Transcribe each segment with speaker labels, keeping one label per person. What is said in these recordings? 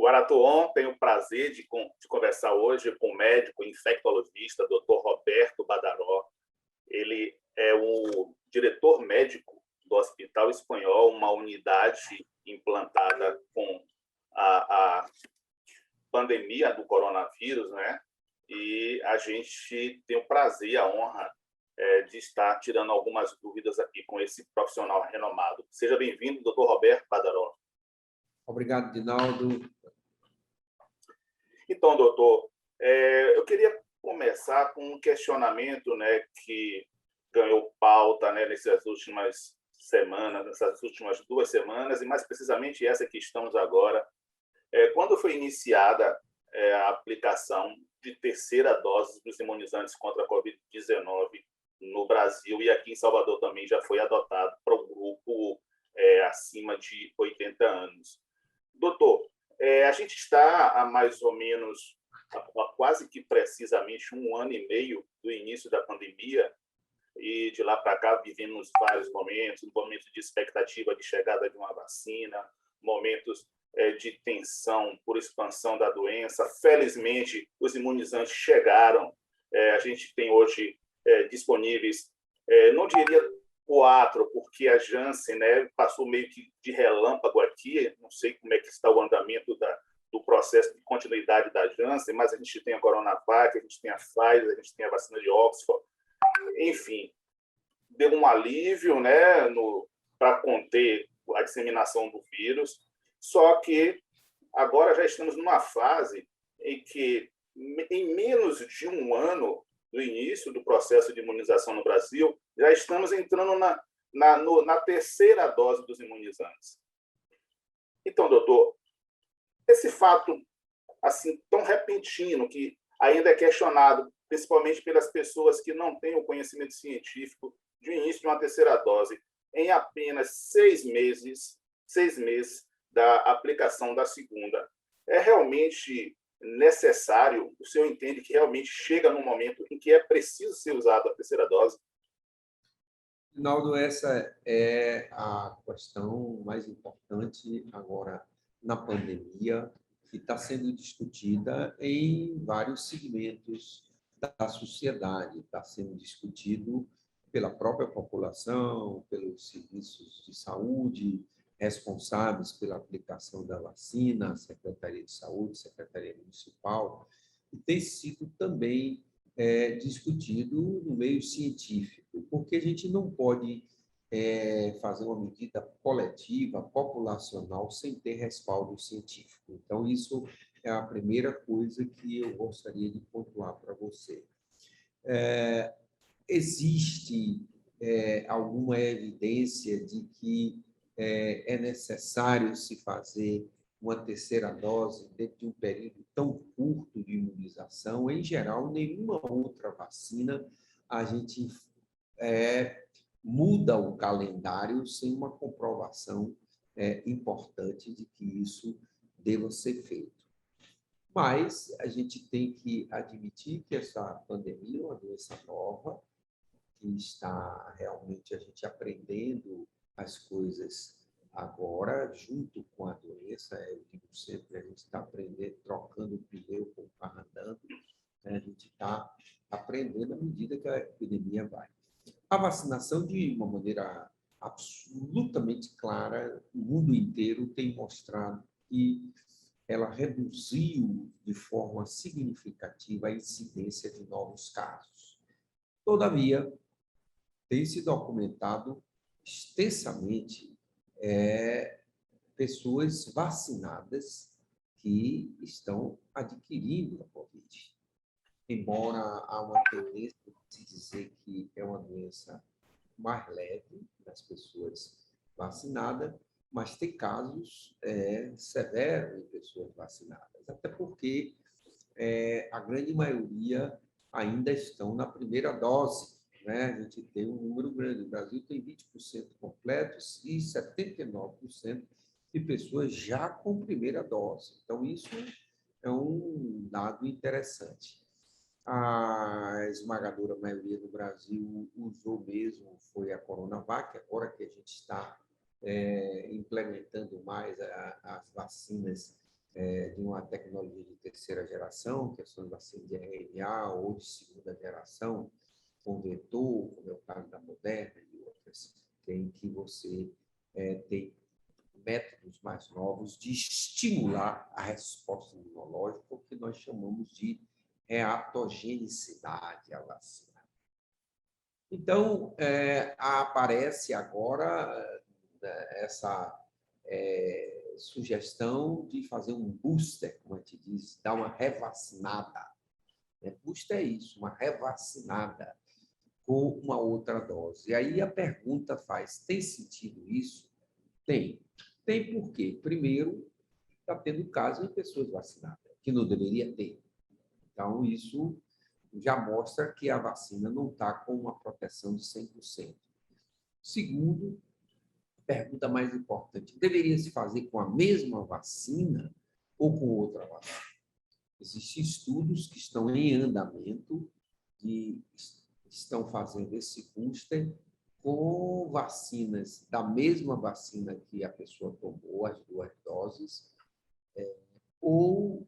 Speaker 1: O Aratuon tem o prazer de conversar hoje com o médico infectologista, Dr. Roberto Badaró. Ele é o diretor médico do Hospital Espanhol, uma unidade implantada com a pandemia do coronavírus, né? E a gente tem o prazer e a honra de estar tirando algumas dúvidas aqui com esse profissional renomado. Seja bem-vindo, Dr. Roberto Badaró.
Speaker 2: Obrigado, Dinaldo.
Speaker 1: Então, doutor, eu queria começar com um questionamento, né, que ganhou pauta, né, nessas últimas semanas, nessas últimas 2 semanas, e mais precisamente essa que estamos agora. Quando foi iniciada a aplicação de terceira dose dos imunizantes contra a Covid-19 no Brasil, e aqui em Salvador também já foi adotado para o grupo acima de 80 anos. Doutor, a gente está há mais ou menos, há quase que precisamente 1 ano e meio do início da pandemia, e de lá para cá vivemos vários momentos de expectativa de chegada de uma vacina, momentos de tensão por expansão da doença. Felizmente, os imunizantes chegaram. A gente tem hoje disponíveis, não diria 4, porque a Janssen, né, passou meio que de relâmpago aqui, não sei como é que está o andamento do processo de continuidade da Janssen, mas a gente tem a Coronavac, a gente tem a Pfizer, a gente tem a vacina de Oxford. Enfim, deu um alívio, né, para conter a disseminação do vírus, só que agora já estamos numa fase em que, em menos de 1 ano do início do processo de imunização no Brasil, já estamos entrando na terceira dose dos imunizantes. Então, doutor, esse fato assim tão repentino, que ainda é questionado, principalmente pelas pessoas que não têm o conhecimento científico de início de uma terceira dose, em apenas 6 meses da aplicação da segunda, é realmente necessário? O senhor entende que realmente chega num momento em que é preciso ser usada a terceira dose?
Speaker 2: Dinaldo, essa é a questão mais importante agora na pandemia, que está sendo discutida em vários segmentos da sociedade. Está sendo discutido pela própria população, pelos serviços de saúde responsáveis pela aplicação da vacina, a Secretaria de Saúde, Secretaria Municipal, e tem sido também discutido no meio científico, porque a gente não pode fazer uma medida coletiva, populacional, sem ter respaldo científico. Então, isso é a primeira coisa que eu gostaria de pontuar para você. Existe alguma evidência de que é necessário se fazer uma terceira dose dentro de um período tão curto de imunização? Em geral, nenhuma outra vacina a gente muda o calendário sem uma comprovação importante de que isso deva ser feito. Mas a gente tem que admitir que essa pandemia é uma doença nova, que está realmente a gente aprendendo as coisas agora, junto com a doença. Eu digo sempre, a gente está aprendendo, trocando o pneu com o carro andando, né? A gente está aprendendo à medida que a epidemia vai. A vacinação, de uma maneira absolutamente clara, o mundo inteiro tem mostrado que ela reduziu de forma significativa a incidência de novos casos. Todavia, tem se documentado extensamente pessoas vacinadas que estão adquirindo a Covid. Embora há uma tendência de se dizer que é uma doença mais leve das pessoas vacinadas, mas tem casos severos em pessoas vacinadas, até porque a grande maioria ainda estão na primeira dose, né? A gente tem um número grande. O Brasil tem 20% completos e 79% de pessoas já com primeira dose. Então, isso é um dado interessante. A esmagadora maioria do Brasil usou mesmo, foi a Coronavac, agora que a gente está implementando mais as vacinas de uma tecnologia de terceira geração, que são as vacinas de RNA, ou de segunda geração, com vetor, como é o caso da Moderna e outras, em que você tem métodos mais novos de estimular a resposta imunológica, o que nós chamamos de reatogenicidade à vacina. Então, aparece agora essa sugestão de fazer um booster, como a gente diz, dar uma revacinada. Booster é isso, uma revacinada com uma outra dose. E aí a pergunta faz, tem sentido isso? Tem. Tem por quê? Primeiro, está tendo caso em pessoas vacinadas, que não deveria ter. Então, isso já mostra que a vacina não está com uma proteção de 100%. Segundo, pergunta mais importante, deveria se fazer com a mesma vacina ou com outra vacina? Existem estudos que estão em andamento e estão fazendo esse booster com vacinas, da mesma vacina que a pessoa tomou, as 2 doses, ou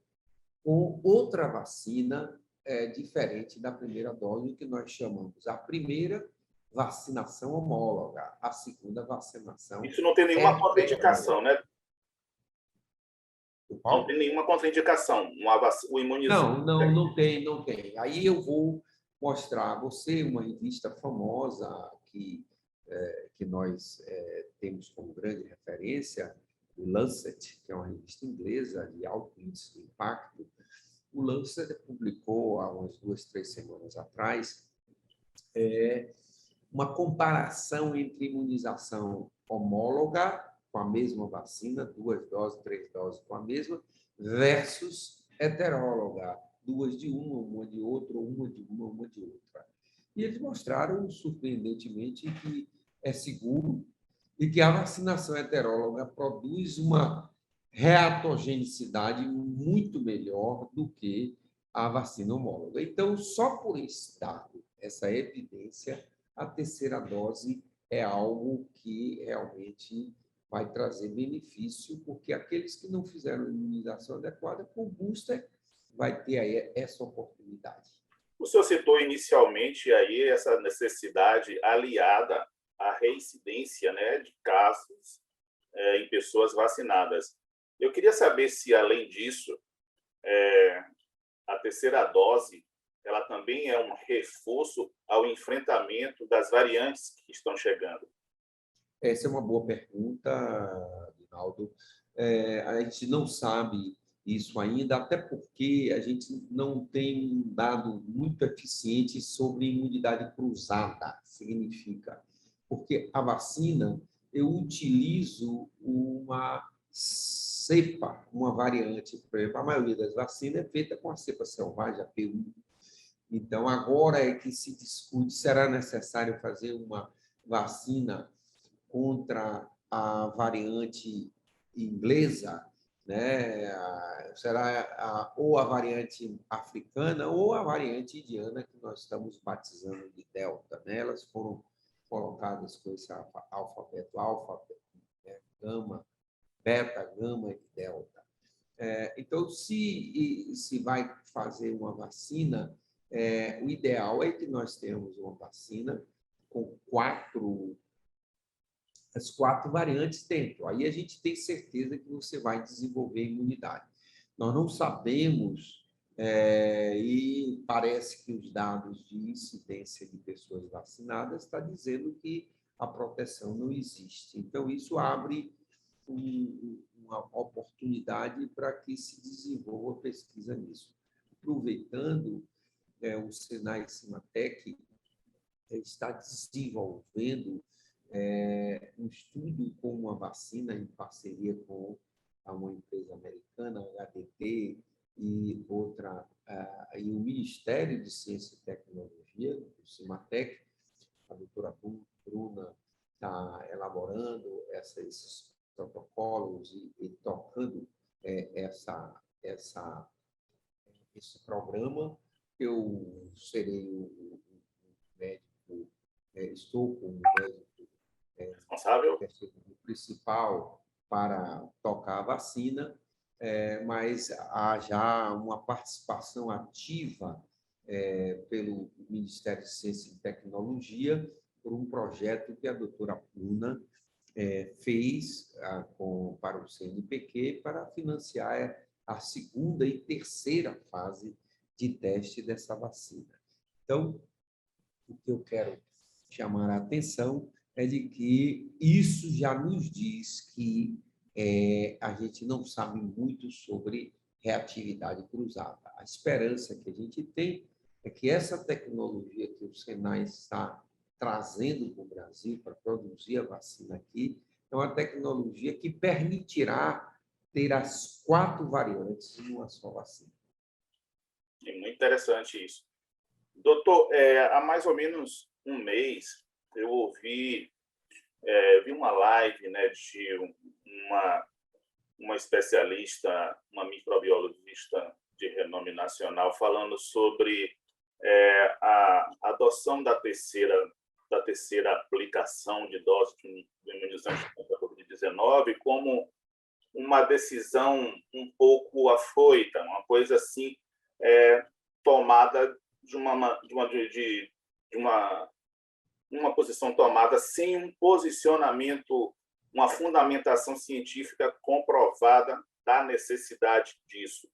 Speaker 2: com outra vacina diferente da primeira dose, que nós chamamos a primeira vacinação homóloga, a segunda vacinação
Speaker 1: Isso não tem nenhuma contraindicação, né? Não tem nenhuma contraindicação, o imunizante.
Speaker 2: Não tem, não tem. Aí eu vou mostrar a você uma revista famosa que nós temos como grande referência, o Lancet, que é uma revista inglesa de alto índice de impacto. O Lancet publicou, há umas 2, 3 semanas atrás, uma comparação entre imunização homóloga, com a mesma vacina, 2 doses, 3 doses com a mesma, versus heteróloga, 2 de uma de outra, uma de uma de outra. E eles mostraram, surpreendentemente, que é seguro e que a vacinação heteróloga produz uma reatogenicidade muito melhor do que a vacina homóloga. Então, só por esse dado, essa evidência, a terceira dose é algo que realmente vai trazer benefício, porque aqueles que não fizeram a imunização adequada, com o booster, vai ter aí essa oportunidade.
Speaker 1: O senhor citou inicialmente aí essa necessidade aliada à reincidência, né, de casos em pessoas vacinadas. Eu queria saber se, além disso, a terceira dose ela também é um reforço ao enfrentamento das variantes que estão chegando.
Speaker 2: Essa é uma boa pergunta, Rinaldo. A gente não sabe isso ainda, até porque a gente não tem um dado muito eficiente sobre imunidade cruzada, significa. Porque a vacina, eu utilizo uma cepa, uma variante. Por exemplo, a maioria das vacinas é feita com a cepa selvagem, a P1. Então, agora é que se discute, será necessário fazer uma vacina contra a variante inglesa, né? Será ou a variante africana ou a variante indiana, que nós estamos batizando de Delta, né? Elas foram colocadas com esse alfabeto alfa, né? Gama, beta, gama e delta. Então, se vai fazer uma vacina, o ideal é que nós tenhamos uma vacina com as 4 variantes dentro. Aí a gente tem certeza que você vai desenvolver imunidade. Nós não sabemos, e parece que os dados de incidência de pessoas vacinadas estão dizendo que a proteção não existe. Então, isso abre uma oportunidade para que se desenvolva pesquisa nisso. Aproveitando, o Senai Cimatec está desenvolvendo um estudo com uma vacina em parceria com uma empresa americana, HDT, e outra, e o Ministério de Ciência e Tecnologia, o Cimatec, a doutora Bruna está elaborando esses protocolos e tocando esse programa. Eu serei o médico, estou como médico
Speaker 1: Responsável?
Speaker 2: principal para tocar a vacina. mas há já uma participação ativa pelo Ministério de Ciência e Tecnologia por um projeto que a doutora Puna fez para o CNPq para financiar a segunda e terceira fase de teste dessa vacina. Então, o que eu quero chamar a atenção é de que isso já nos diz que a gente não sabe muito sobre reatividade cruzada. A esperança que a gente tem é que essa tecnologia que o Senai está trazendo para o Brasil para produzir a vacina aqui é uma tecnologia que permitirá ter as 4 variantes em uma só vacina.
Speaker 1: É muito interessante isso. Doutor, há mais ou menos um mês, eu vi uma live, né, de uma especialista, uma microbiologista de renome nacional, falando sobre a adoção da terceira aplicação de dose de imunizante contra a Covid-19 como uma decisão um pouco afoita, uma coisa assim, tomada de uma posição tomada sem um posicionamento, uma fundamentação científica comprovada da necessidade disso.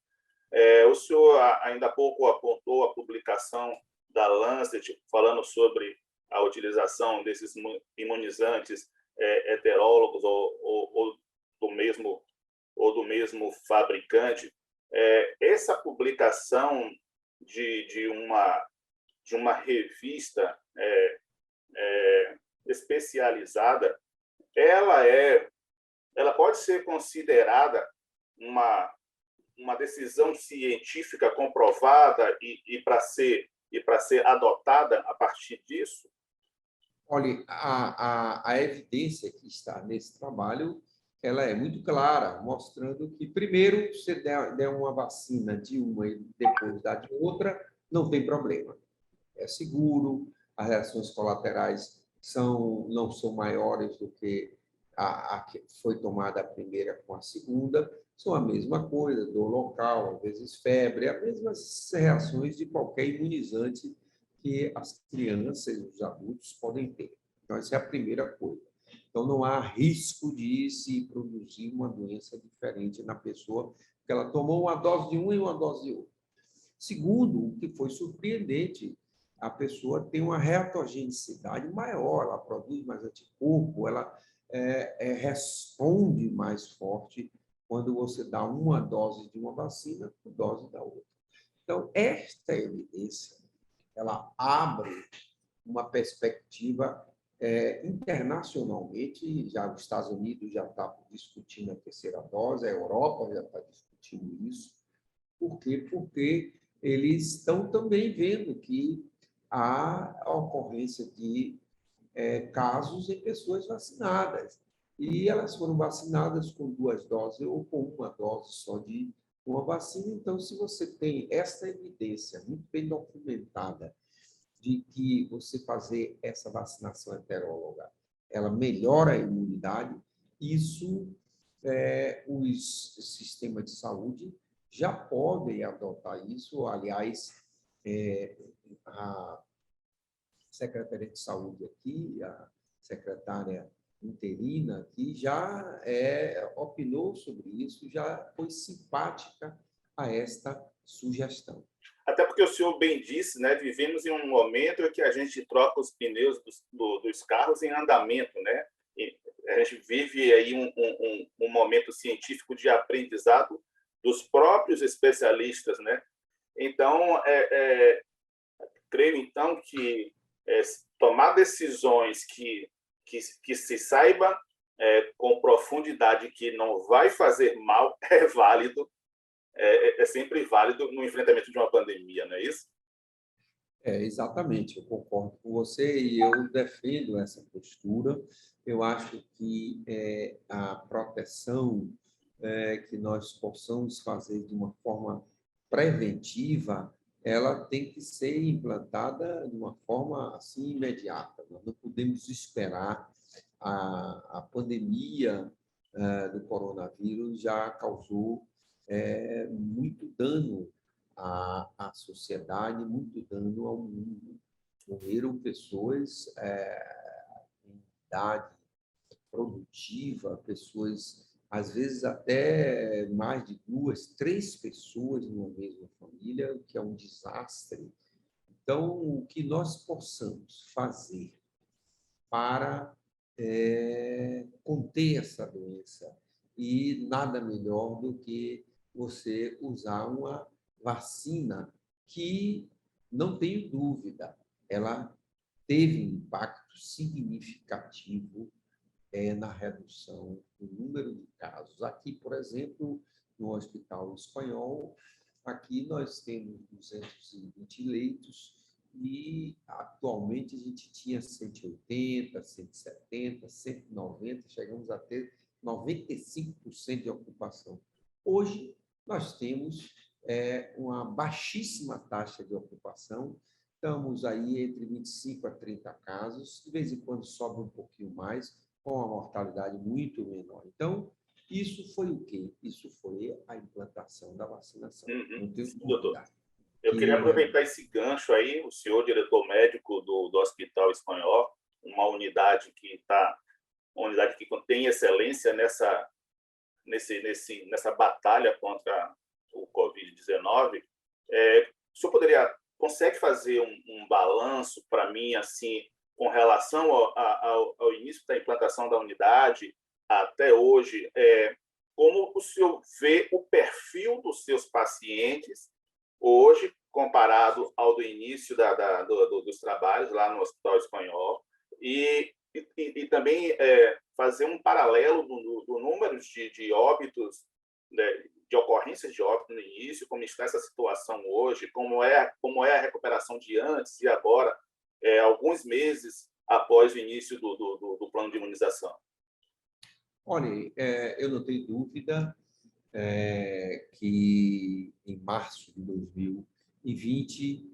Speaker 1: O senhor ainda há pouco apontou a publicação da Lancet falando sobre a utilização desses imunizantes heterólogos ou do mesmo fabricante. Essa publicação de uma revista especializada, ela pode ser considerada uma decisão científica comprovada e para ser adotada a partir disso?
Speaker 2: Olha, a evidência que está nesse trabalho, ela é muito clara, mostrando que, primeiro, se der uma vacina de uma e depois dar de outra, não tem problema. É seguro, as reações colaterais não são maiores do que a que foi tomada a primeira com a segunda, são a mesma coisa, dor local, às vezes febre, as mesmas reações de qualquer imunizante que as crianças e os adultos podem ter. Então, essa é a primeira coisa. Então, não há risco de se produzir uma doença diferente na pessoa, porque ela tomou uma dose de uma e uma dose de outra. Segundo, o que foi surpreendente, a pessoa tem uma reatogenicidade maior, ela produz mais anticorpo, ela responde mais forte quando você dá uma dose de uma vacina por dose da outra. Então, esta evidência, ela abre uma perspectiva internacionalmente, já os Estados Unidos já está discutindo a terceira dose, a Europa já está discutindo isso. Por quê? Porque eles estão também vendo que há a ocorrência de casos em pessoas vacinadas. E elas foram vacinadas com 2 doses ou com uma dose só de uma vacina. Então, se você tem essa evidência muito bem documentada de que você fazer essa vacinação heteróloga, ela melhora a imunidade, isso os sistemas de saúde já podem adotar isso. Aliás, a Secretaria de Saúde aqui, a secretária interina aqui, já opinou sobre isso, já foi simpática a esta sugestão.
Speaker 1: Até porque o senhor bem disse, né, vivemos em um momento em que a gente troca os pneus dos carros em andamento, né? E a gente vive aí um momento científico de aprendizado dos próprios especialistas, né? Então, creio então que tomar decisões que se saiba com profundidade que não vai fazer mal é válido. É sempre válido no enfrentamento de uma pandemia, não é isso?
Speaker 2: Exatamente, eu concordo com você e eu defendo essa postura. Eu acho que a proteção que nós possamos fazer de uma forma preventiva, ela tem que ser implantada de uma forma assim imediata. Nós não podemos esperar. A pandemia do coronavírus já causou muito dano à sociedade, muito dano ao mundo. Morreram pessoas em idade produtiva, pessoas, às vezes, até mais de 2, 3 pessoas numa mesma família, o que é um desastre. Então, o que nós possamos fazer para conter essa doença, e nada melhor do que você usar uma vacina que, não tenho dúvida, ela teve um impacto significativo na redução do número de casos. Aqui, por exemplo, no Hospital Espanhol, aqui nós temos 220 leitos e, atualmente, a gente tinha 180, 170, 190, chegamos a ter 95% de ocupação. Hoje, nós temos uma baixíssima taxa de ocupação, estamos aí entre 25 a 30 casos, de vez em quando sobe um pouquinho mais, com uma mortalidade muito menor. Então, isso foi o quê? Isso foi a implantação da vacinação. Não tenho
Speaker 1: Doutor,
Speaker 2: dúvida.
Speaker 1: eu queria aproveitar esse gancho aí, o senhor diretor médico do Hospital Espanhol, uma unidade que tem excelência nessa batalha contra o Covid-19. O senhor consegue fazer um balanço para mim, assim, com relação ao início da implantação da unidade até hoje, como o senhor vê o perfil dos seus pacientes hoje, comparado ao do início dos trabalhos lá no Hospital Espanhol, e também fazer um paralelo do número de óbitos, né, de ocorrências de óbito no início, como está essa situação hoje, como é a recuperação de antes e agora, alguns meses após o início do plano de imunização.
Speaker 2: Olha, eu não tenho dúvida que, em março de 2020,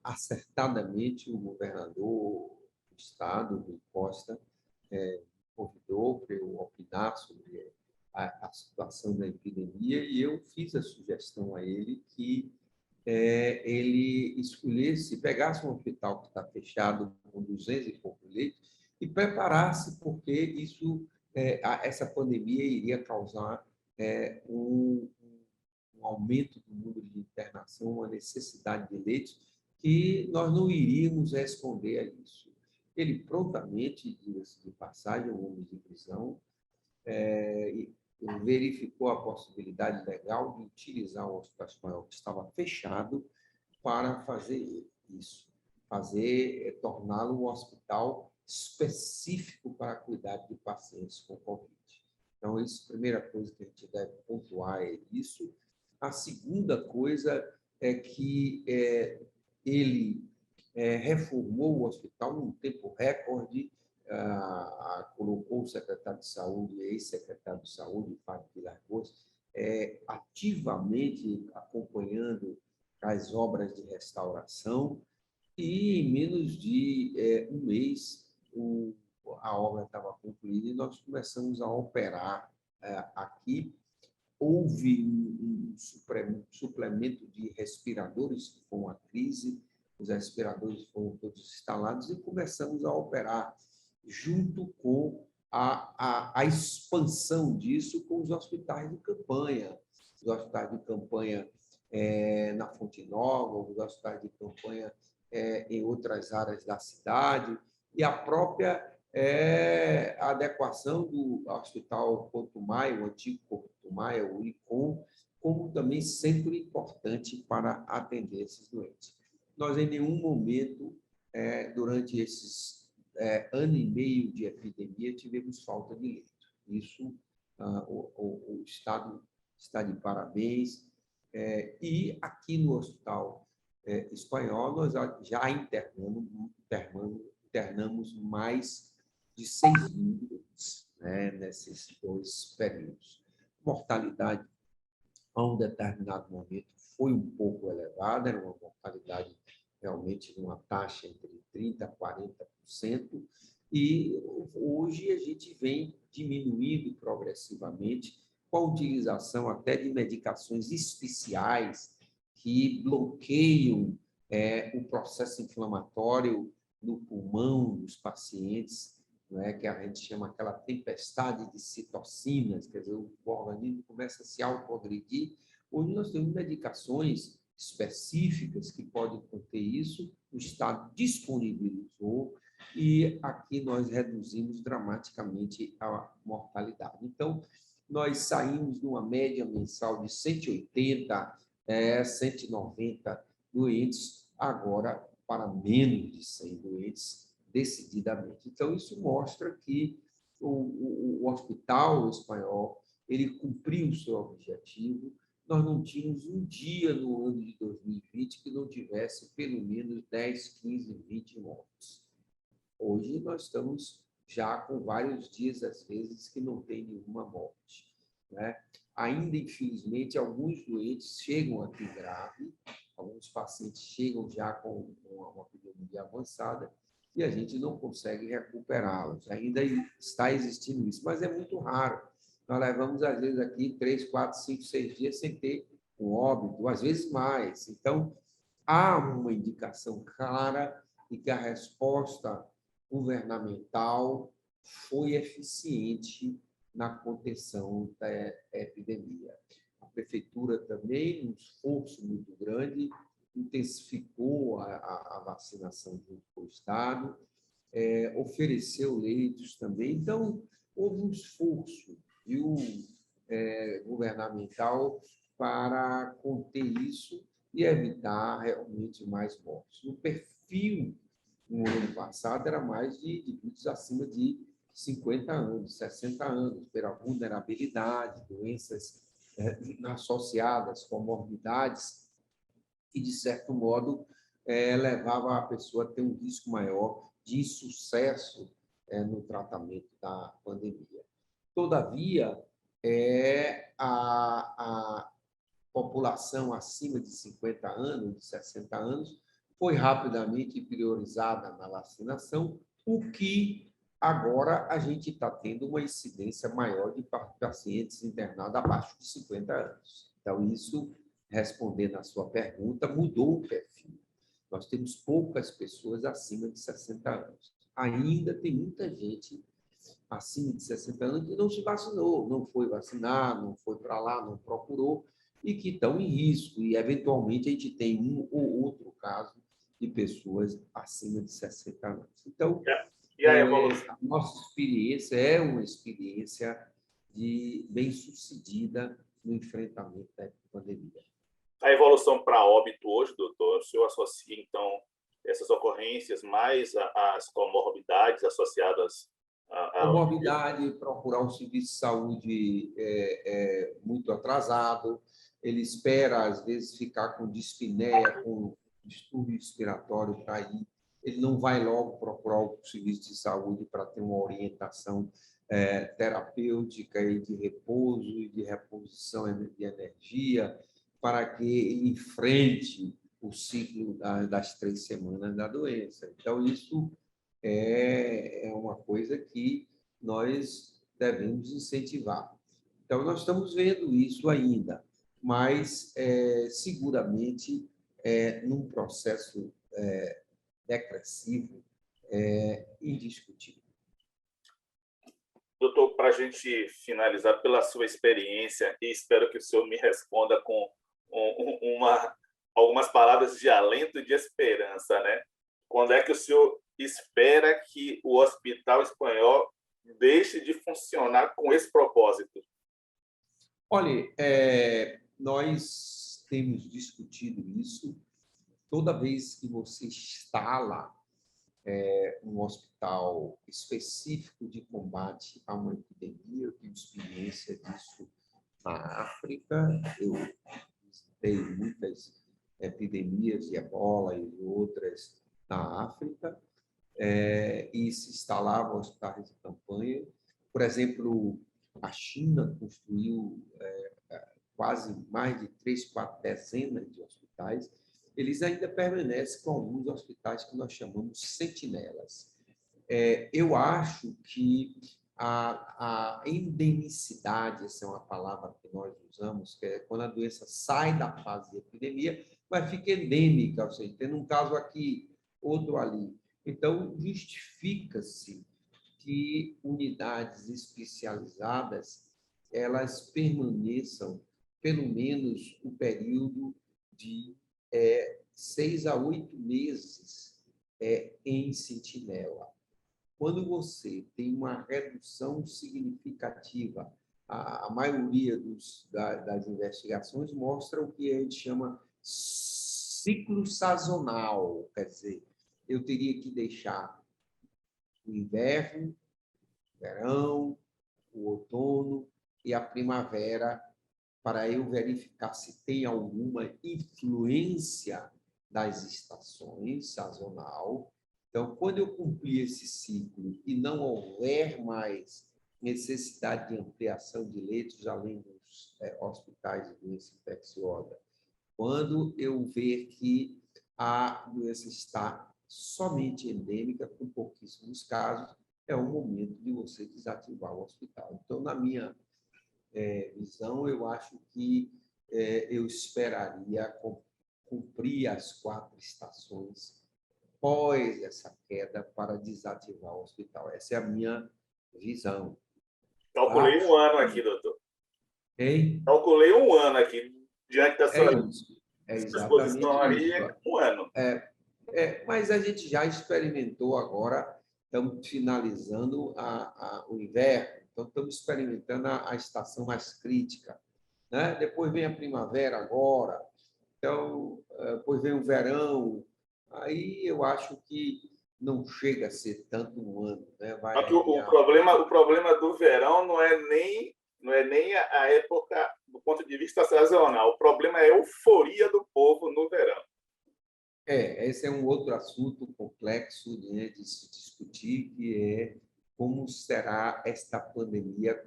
Speaker 2: acertadamente, o governador do estado, Rui Costa, convidou para eu opinar sobre a situação da epidemia, e eu fiz a sugestão a ele que ele escolhesse, pegasse um hospital que está fechado com 200 e poucos leitos e preparasse, porque essa pandemia iria causar um aumento do número de internação, uma necessidade de leitos, que nós não iríamos responder a isso. Ele prontamente, diga-se de passagem, um homem de prisão, verificou a possibilidade legal de utilizar o Hospital Espanhol, que estava fechado, para fazer isso, torná-lo um hospital específico para cuidar de pacientes com Covid. Então, isso, a primeira coisa que a gente deve pontuar é isso. A segunda coisa é que ele reformou o hospital num tempo recorde, colocou o secretário de Saúde, ex-secretário de Saúde, Fábio Vilar Boas, ativamente acompanhando as obras de restauração, e em menos de um mês a obra estava concluída e nós começamos a operar aqui. Houve um suplemento de respiradores, que foi uma crise, os respiradores foram todos instalados e começamos a operar junto com a expansão disso com os hospitais de campanha. Os hospitais de campanha na Fonte Nova, os hospitais de campanha em outras áreas da cidade, e a própria adequação do Hospital Porto Maio, o antigo Porto Maio, o ICOM, como também centro importante para atender esses doentes. Nós, em nenhum momento, durante esses ano e meio de epidemia, tivemos falta de leito. Isso, o Estado está de parabéns. E aqui no Hospital Espanhol, nós já internamos mais de 6.000 doentes, nesses 2 períodos. Mortalidade, a um determinado momento, foi um pouco elevada, era uma mortalidade realmente numa taxa entre 30% a 40%, e hoje a gente vem diminuindo progressivamente, com a utilização até de medicações especiais que bloqueiam o processo inflamatório no pulmão dos pacientes, não é? Que a gente chama aquela tempestade de citocinas, quer dizer, o organismo começa a se autoagredir, onde nós temos medicações específicas que podem conter isso, o Estado disponibilizou, e aqui nós reduzimos dramaticamente a mortalidade. Então, nós saímos de uma média mensal de 180, 190 doentes, agora para menos de 100 doentes, decididamente. Então, isso mostra que o hospital espanhol ele cumpriu o seu objetivo. Nós não tínhamos um dia no ano de 2020 que não tivesse pelo menos 10, 15, 20 mortes. Hoje nós estamos já com vários dias, às vezes, que não tem nenhuma morte, né? Ainda, infelizmente, alguns doentes chegam aqui grave, alguns pacientes chegam já com uma epidemia avançada e a gente não consegue recuperá-los. Ainda está existindo isso, mas é muito raro. Nós levamos, às vezes, aqui 3, 4, 5, 6 dias sem ter um óbito, às vezes mais. Então, há uma indicação clara de que a resposta governamental foi eficiente na contenção da epidemia. A prefeitura também, um esforço muito grande, intensificou a vacinação junto com o Estado, ofereceu leitos também. Então, houve um esforço, viu, governamental para conter isso e evitar realmente mais mortes. O perfil no ano passado era mais de indivíduos acima de 50 anos, 60 anos, pela vulnerabilidade, doenças associadas, comorbidades, que, de certo modo, levava a pessoa a ter um risco maior de insucesso no tratamento da pandemia. Todavia, a população acima de 50 anos, de 60 anos, foi rapidamente priorizada na vacinação, o que agora a gente está tendo uma incidência maior de pacientes internados abaixo de 50 anos. Então, isso, respondendo à sua pergunta, mudou o perfil. Nós temos poucas pessoas acima de 60 anos. Ainda tem muita gente acima de 60 anos que não se vacinou, não foi vacinar, não foi para lá, não procurou, e que estão em risco. E, eventualmente, a gente tem um ou outro caso de pessoas acima de 60 anos. Então,
Speaker 1: e a evolução?
Speaker 2: A nossa experiência é uma experiência bem-sucedida no enfrentamento da pandemia.
Speaker 1: A evolução para óbito hoje, doutor, o senhor associa, então, essas ocorrências mais às comorbidades associadas
Speaker 2: comorbidade, procurar um serviço de saúde muito atrasado, ele espera, às vezes, ficar com dispneia, com distúrbio respiratório para ir, ele não vai logo procurar o serviço de saúde para ter uma orientação terapêutica e de repouso e de reposição de energia, para que ele enfrente o ciclo das 3 semanas da doença. Então, isso é uma coisa que nós devemos incentivar. Então, nós estamos vendo isso ainda, mas seguramente num processo decressivo indiscutível.
Speaker 1: Doutor, para a gente finalizar, pela sua experiência, e espero que o senhor me responda com algumas palavras de alento e de esperança, né? Quando é que o senhor espera que o Hospital Espanhol deixe de funcionar com esse propósito?
Speaker 2: Olha, nós temos discutido isso. Toda vez que você instala um hospital específico de combate a uma epidemia, eu tenho experiência disso na África, eu visitei muitas epidemias de ebola e outras na África, e se instalavam hospitais de campanha. Por exemplo, a China construiu quase mais de 3, 4 dezenas de hospitais. Eles ainda permanecem com alguns hospitais que nós chamamos sentinelas. Eu acho que a endemicidade, essa é uma palavra que nós usamos, que é quando a doença sai da fase de epidemia, mas fica endêmica, ou seja, tendo um caso aqui, outro ali. Então, justifica-se que unidades especializadas elas permaneçam pelo menos o período de 6 a 8 meses em sentinela. Quando você tem uma redução significativa, a maioria das investigações mostra o que a gente chama ciclo sazonal, quer dizer, eu teria que deixar o inverno, o verão, o outono e a primavera para eu verificar se tem alguma influência das estações sazonal. Então, quando eu cumprir esse ciclo e não houver mais necessidade de ampliação de leitos além dos hospitais de doença infecciosa, quando eu ver que a doença está somente endêmica, com pouquíssimos casos, é o momento de você desativar o hospital. Então, na minha visão, eu acho que eu esperaria cumprir as 4 estações pós essa queda para desativar o hospital. Essa é a minha visão.
Speaker 1: Calculei um ano aqui, doutor.
Speaker 2: Hein?
Speaker 1: Calculei um ano aqui, diante da sua
Speaker 2: Isso. É
Speaker 1: exposição
Speaker 2: exatamente
Speaker 1: aí,
Speaker 2: isso.
Speaker 1: um ano.
Speaker 2: Mas a gente já experimentou agora, estamos finalizando o inverno, então estamos experimentando a estação mais crítica. Né? Depois vem a primavera agora, então, depois vem o verão, aí eu acho que não chega a ser tanto um ano. Né?
Speaker 1: Só que o problema do verão não é nem a época do ponto de vista sazonal, o problema é a euforia do povo no verão.
Speaker 2: Esse é um outro assunto complexo, né, de se discutir, que é como será esta pandemia,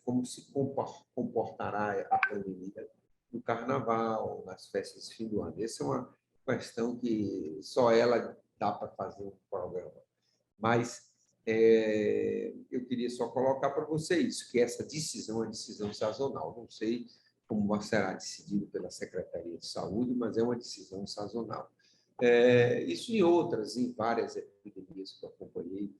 Speaker 2: como se comportará a pandemia no carnaval, nas festas de fim do ano. Essa é uma questão que só ela dá para fazer um programa. Mas eu queria só colocar para vocês que essa decisão é uma decisão sazonal. Não sei como será decidido pela Secretaria de Saúde, mas é uma decisão sazonal. Isso em várias epidemias que eu acompanhei,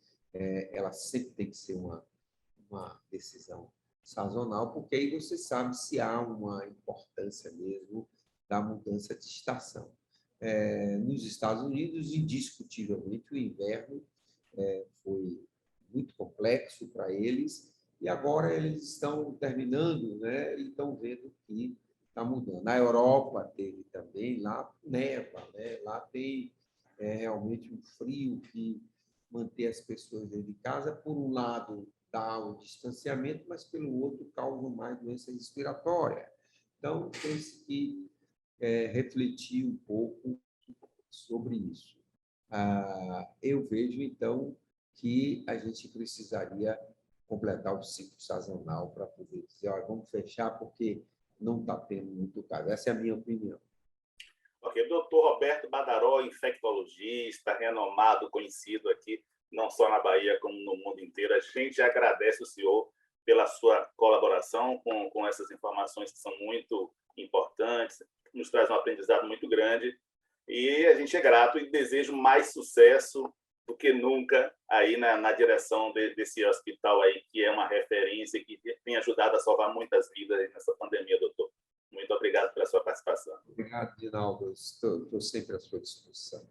Speaker 2: ela sempre tem que ser uma decisão sazonal, porque aí você sabe se há uma importância mesmo da mudança de estação. Nos Estados Unidos, indiscutivelmente, o inverno foi muito complexo para eles, e agora eles estão terminando, né, e estão vendo que está mudando. Na Europa teve também, lá neva, né, lá tem realmente um frio que mantém as pessoas dentro de casa. Por um lado, dá o distanciamento, mas pelo outro, causa mais doença respiratória. Então, tem que refletir um pouco sobre isso. Eu vejo, então, que a gente precisaria completar o ciclo sazonal para poder dizer, olha, vamos fechar porque não está tendo muito caso. Essa é a minha opinião.
Speaker 1: Ok, doutor Roberto Badaró, infectologista, renomado, conhecido aqui, não só na Bahia, como no mundo inteiro. A gente agradece o senhor pela sua colaboração com essas informações que são muito importantes, nos traz um aprendizado muito grande. E a gente é grato e desejo mais sucesso do que nunca aí na direção desse hospital aí, que é uma referência, que tem ajudado a salvar muitas vidas nessa pandemia, doutor. Muito obrigado pela sua participação.
Speaker 2: Obrigado, Dinaldo. Estou sempre à sua disposição.